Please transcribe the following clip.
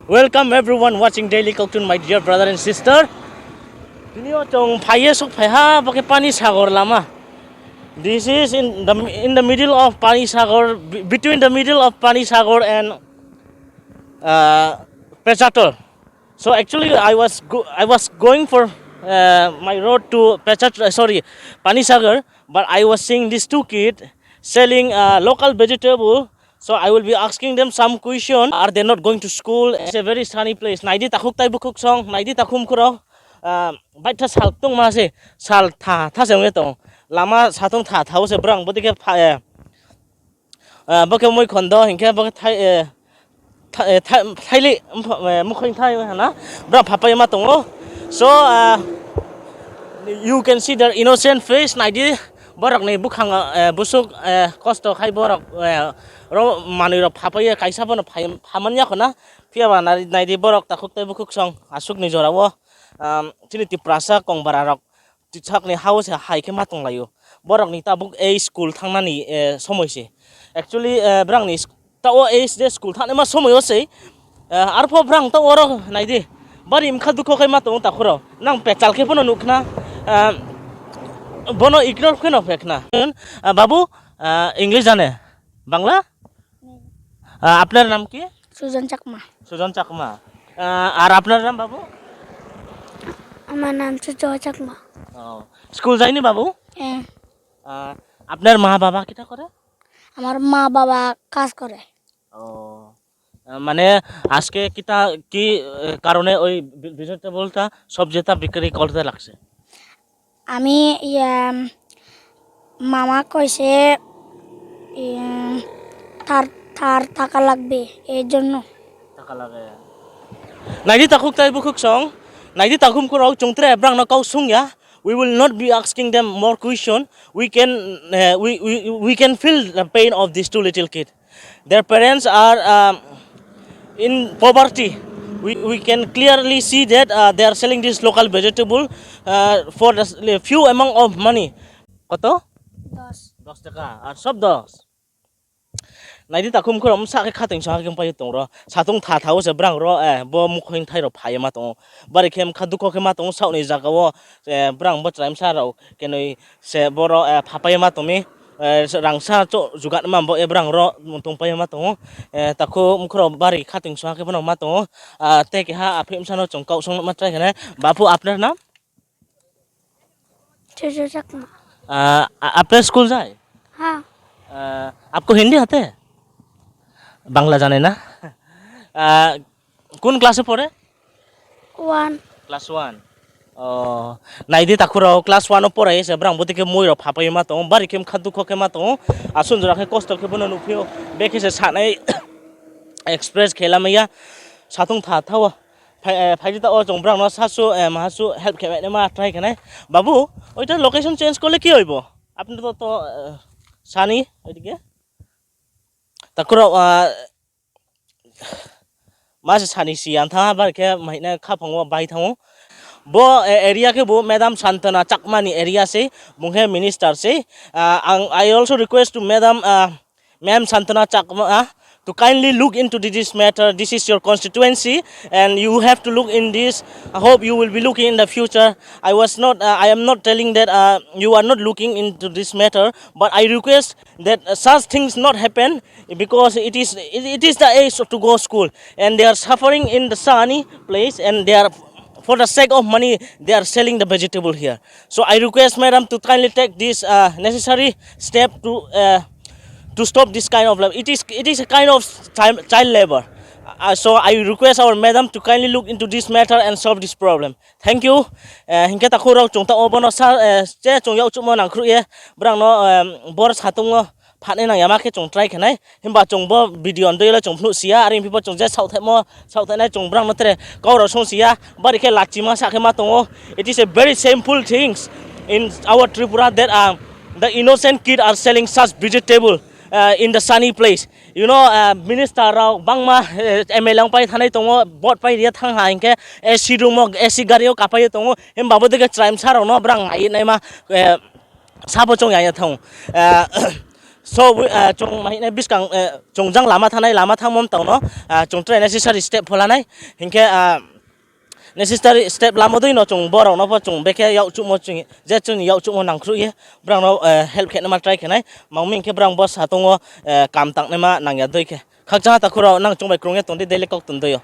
Welcome everyone watching Daily Cartoon, my dear brother and sister. Dinio tong phaye sok phaiha bake pani sagor lama. This is in the middle of Pani Sagar, between the middle of Pani Sagar and Pechator. So actually, I was going for my road to Pechator, sorry, Pani Sagar, but I was seeing these two kids selling local vegetable. So I will be asking them some question. Are they not going to school? It's a very sunny place. Naidi takuk tai bukuk song, naidi takum kuro. Baita sal tung mase sal tha seng tong. Lama satong tha thau se brang bodi ke bake Muikwthwng hingke bake Thaili Mukhoi Thai na brang phapai ma tongo. So you can see their innocent face. Naidi borok ni bukhang busuk kosto khai borok ro mani ro phapai kaisa bono phamanya khona piaba naidi borok takuk tai bukuk song asuk ni jorawo chini Tiprasa kongbara rok tichak ni house hai ke matong layo borok ni tabuk a school thangnani somoise actually brang ni tawo a school thane ma somoyo se arpho brang to oro naidi bari imkha dukho kai matong takhuro nang pechal ke bono nukna bono ignore keno fekna babu english jane bangla আপনার নাম কি সুজন চাকমা সুজন চাকমা আর আপনার নাম বাবু আমার নাম Sujoy Chakma school যায়নি বাবু আপনার মা বাবা কিটা করে আমার মা বাবা কাজ করে মানে আজকে কিটা কি কারণে ওই ভেজিটেবলটা সবজিটা বিক্রি করতে লাগছে আমি মামা কইছে তার টাকা লাগবে এই জন্য টাকা লাগে নাইদি তাকুক তাই বুকুক song naidi takum ko rau chungtre brang na kau sung ya we will not be asking them more question we can feel the pain of these two little kids their parents are in poverty we can clearly see that they are selling this local vegetable for the few amount of money koto 10 taka ar sob 10 naidi takum ko rom sa ke khating sa ke pai tong ro satung tha thau se brang ro bo Muikwthwng thai ro phai ma tong bari khem khadu ko ke ma tong sau ni jaga wo brang bo traim sa ro ke noi se boro phapai ma tomi rang sa cho jugat ma bo e brang ro tong pai ma tong takho mkhro bari khating sa ke bono ma tong te ke ha aphem sa no chong kau song ma trai ne bapu apnar naam Sujan Chakma आपने school जाए हाँ आपको हिंदी आते है बांग्ला जाने ना कौन class में पढ़े 1 क्लास 1 नाइदी ताकुरो क्लास 1 में पढ़े से ब्रांग बोते के मोइरो फापाय मा तो बारि केम खादु खो के मा तो आसुन जरा के कष्ट के बनो नुफियो बेके से सानै एक्सप्रेस खेला मैया सातुं था थाव फाइदि ता ओ जं ब्रांग न सासु मासु हेल्प के मा ट्राई केने बाबू ओइटा लोकेशन चेंज करले की होइबो আপনি তো সানি ওইদিকে তাকুরো মাস সানি সিয়ান থাঙা বারকে মাইনা খাফাङो बाय थाङो bo area ke bo madam Santana Chakmani area se munghe minister se I also request to ma'am Santana Chakma to kindly look into this matter. This is your constituency and you have to look in this. I hope you will be looking in the future. I am not telling that you are not looking into this matter, but I request that such things not happen because it is the age to go school and they are suffering in the sunny place and they are for the sake of money they are selling the vegetable here. So I request madam to kindly take this necessary step to stop this kind of labor. It is a kind of child labor. So I request our madam to kindly look into this matter and solve this problem. Thank you. Hinke ta khuro chungta obono sa che chungyau chumo nang khru ye brang no bor satungo phane nang yama ke chung try khanai himba chungbo video ndoila chungphnu sia aring pipo chungja sauthai nai chung brang no tre kauro song sia bari ke lachima sa ke ma tongo. It is a very shameful things in our Tripura that the innocent kids are selling such vegetable in the sunny place. You know, minister rao bangma MLA pai thanai tongo bot pai ria thang ha inke AC room AC gario kapai tongo hem babode ke traim sar no brang ai nai ma sabo chong ya thong so chung mai ne biskang chung jang lama thanai lama thangmom tawno chung trai necessary step pholanai hinke necessary step lama doi no chung borok no po chung beke yau chu mo chung je chung yau chu mo nangkhru ye brang no help khet na ma try khenai mangming ke brang boss hatongo kam tak ne ma nangya doi ke khakja ta khuro nang chung bai krung ye tonde dele kok ton doyo